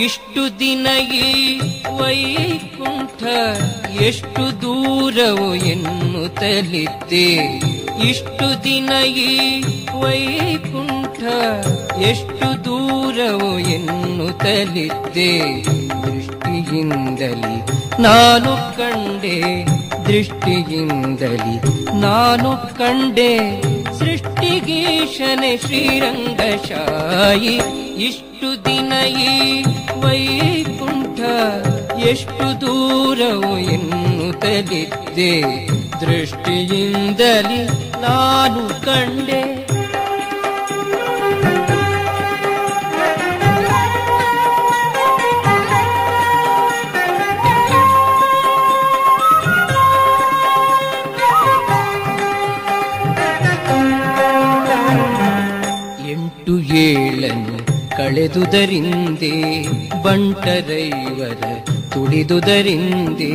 ಇಷ್ಟು ದಿನ ಈ ವೈಕುಂಠ ಎಷ್ಟು ದೂರವೋ ಎನ್ನುತ್ತಲಿದ್ದೆ. ಇಷ್ಟು ದಿನ ಈ ವೈಕುಂಠ ಎಷ್ಟು ದೂರವೋ ಎನ್ನುತ್ತಲಿದ್ದೆ. ದೃಷ್ಟಿಯಿಂದಲಿ ನಾನು ಕಂಡೆ, ದೃಷ್ಟಿಯಿಂದಲಿ ನಾನು ಕಂಡೆ ಸೃಷ್ಟಿಗೀಶನೆ ಶ್ರೀರಂಗಶಾಯಿ. ಇಷ್ಟು ದಿನ ಈ ವೈಕುಂಠ ಎಷ್ಟು ದೂರವೋ ಎನ್ನುತ್ತಲಿದ್ದೆ. ದೃಷ್ಟಿಯಿಂದಲಿ ನಾನು ಕಂಡೆ. ಎಂಟು ಏಳನು ಕಳೆದುದರಿಂದೆ ಬಂಟರೈವರ ತುಳಿದುದರಿಂದೆ.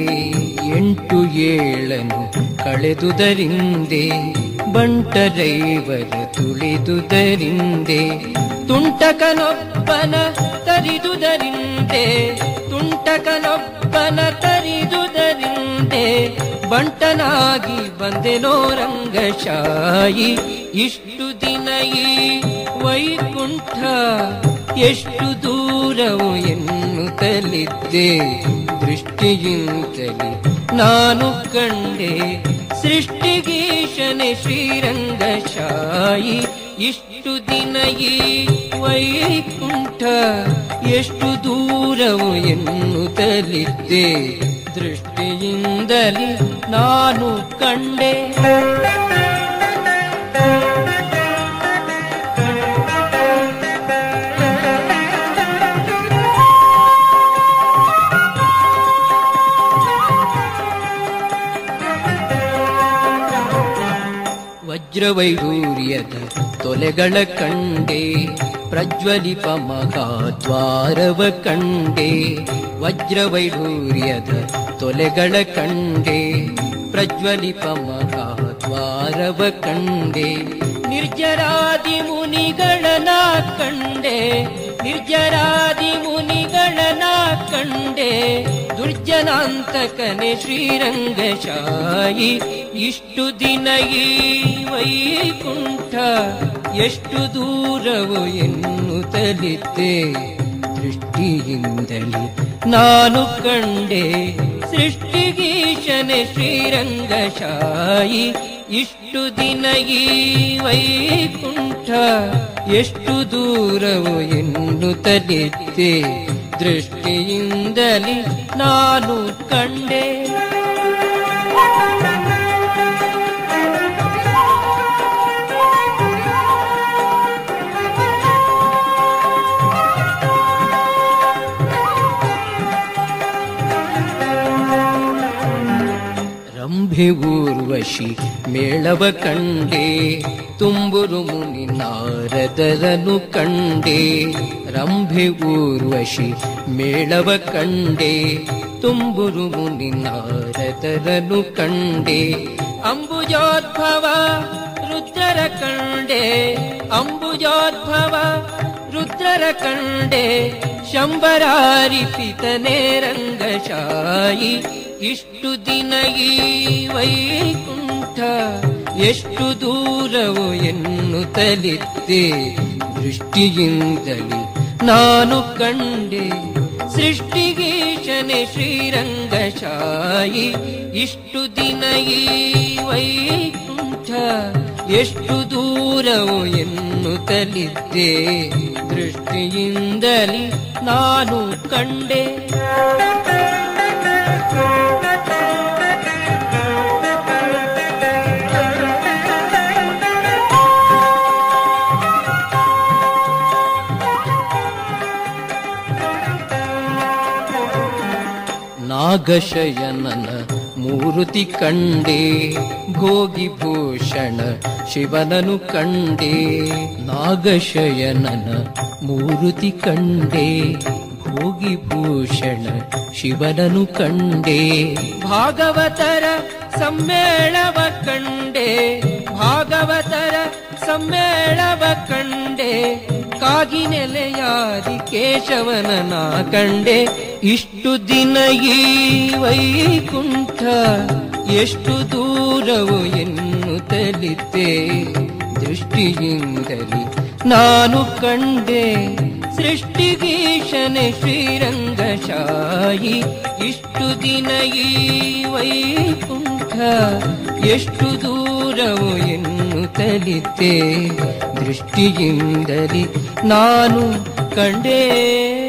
ಎಂಟು ಏಳನು ಕಳೆದುದರಿಂದೆ ಬಂಟರೈವರ ತುಳಿದುದರಿಂದೆ. ತುಂಟಕನೊಬ್ಬನ ತರಿದುದರಿಂದೆ, ತುಂಟಕನೊಬ್ಬನ ತರಿದುದರಿಂದೆ ಬಂಟನಾಗಿ ಬಂದೆನೋ ರಂಗಶಾಯಿ. ಇಷ್ಟು ದಿನ ಈ ವೈಕುಂಠ ಎಷ್ಟು ದೂರವೋ ಎನ್ನುತ್ತಲಿದ್ದೆ. ದೃಷ್ಟಿಯಿಂದಲಿ ನಾನು ಕಂಡೆ ಸೃಷ್ಟಿಗೀಶನೆ ಶ್ರೀರಂಗಶಾಯಿ. ಇಷ್ಟು ದಿನ ಈ ವೈಕುಂಠ ಎಷ್ಟು ದೂರವೋ ಎನ್ನುತ್ತಲಿದ್ದೆ. ದೃಷ್ಟಿಯಿಂದಲಿ ನಾನು ಕಂಡೆ. ವಜ್ರವೈಡೂರ್ಯದ ತೊಲೆಗಳ ಕಂಡೆ, ಪ್ರಜ್ವಲಿಪ ಮಹಾದ್ವಾರವ ಕಂಡೆ. ವಜ್ರವೈಡೂರ್ಯದ ತೊಲೆಗಳ ಕಂಡೆ, ಪ್ರಜ್ವಲಿಪ ಮಹಾದ್ವಾರವ ಕಂಡೆ. ನಿರ್ಜರಾದಿ ಮುನಿಗಳನ ಕಂಡೆ, ನಿರ್ಜರಾದಿ ಮುನಿಗಳನ ಕಂಡೆ. ದುರ್ಜನಾಂತಕನೆ ಶ್ರೀರಂಗಶಾಯಿ. ಇಷ್ಟು ದಿನ ಈ ವೈಕುಂಠ ಎಷ್ಟು ದೂರವೋ ಎನ್ನುತ್ತಲಿದ್ದೆ. ದೃಷ್ಟಿಯಿಂದಲಿ ನಾನು ಕಂಡೆ ಸೃಷ್ಟಿಗೀಶನೆ ಶ್ರೀರಂಗಶಾಯಿ. ಇಷ್ಟು ದಿನ ಈ ವೈಕುಂಠ ಎಷ್ಟು ದೂರವೋ ಎನ್ನುತ್ತಲಿದ್ದೆ. ದೃಷ್ಟಿಯಿಂದಲಿ ನಾನು ಕಂಡೆ. ರಂಭೆ ಊರ್ವಶಿ ಮೇಳವ ಕಂಡೆ, ತುಂಬುರು ಮುನಿ ನಾರದರನು ಕಂಡೆ. ರಂಭೆ ಊರ್ವಶಿ ಮೇಳವ ಕಂಡೆ, ತುಂಬುರು ಮುನಿ ನಾರದರನು ಕಂಡೆ. ಅಂಬುಜೋದ್ಭವ ರುದ್ರರ ಕಂಡೆ, ಅಂಬುಜೋದ್ಭವ ರುದ್ರರ ಕಂಡೆ. ಶಂಬರಾರಿಪಿತನೇ ರಂಗಶಾಯಿ. ಇಷ್ಟು ದಿನ ಈ ವೈಕುಂಠ ಎಷ್ಟು ದೂರವೋ ಎನ್ನುತ್ತಲಿದ್ದೆ. ದೃಷ್ಟಿಯಿಂದಲಿ ನಾನು ಕಂಡೆ ಸೃಷ್ಟಿಗೀಶನೆ ಶ್ರೀರಂಗಶಾಯಿ. ಇಷ್ಟು ದಿನ ಈ ವೈಕುಂಠ ಎಷ್ಟು ದೂರವೋ ಎನ್ನುತ್ತಲಿದ್ದೆ. ದೃಷ್ಟಿಯಿಂದಲಿ ನಾನು ಕಂಡೆ. ನಾಗಶಯನನ ಮೂರುತಿ ಕಂಡೆ, ಭೋಗಿಭೂಷಣ ಶಿವನನು ಕಂಡೆ. ನಾಗಶಯನನ ಮೂರುತಿ ಕಂಡೆ, ಭೋಗಿಭೂಷಣ ಶಿವನನು ಕಂಡೆ. ಭಾಗವತರ ಸಮ್ಮೇಳವ ಕಂಡೆ, ಭಾಗವತರ ಸಮ್ಮೇಳವ ಕಂಡೆ. ಕಾಗಿನೆಲೆಯಾದಿ ಕೇಶವನ ನಾ ಕಂಡೆ. ಇಷ್ಟು ದಿನ ಈ ವೈಕುಂಠ ಎಷ್ಟು ದೂರವು ಎನ್ನುತ್ತಲಿದ್ದೆ. ದೃಷ್ಟಿಯಿಂದಲೇ ನಾನು ಕಂಡೆ ಸೃಷ್ಟಿಗೀಶನೆ ಶ್ರೀರಂಗಶಾಯಿ. ಇಷ್ಟು ದಿನ ಈ ವೈಕುಂಠ ಎಷ್ಟು ದೂರವು ಎನ್ನುತ್ತಲಿದ್ದೆ. ದೃಷ್ಟಿಯಿಂದಲೇ ನಾನು ಕಂಡೆ.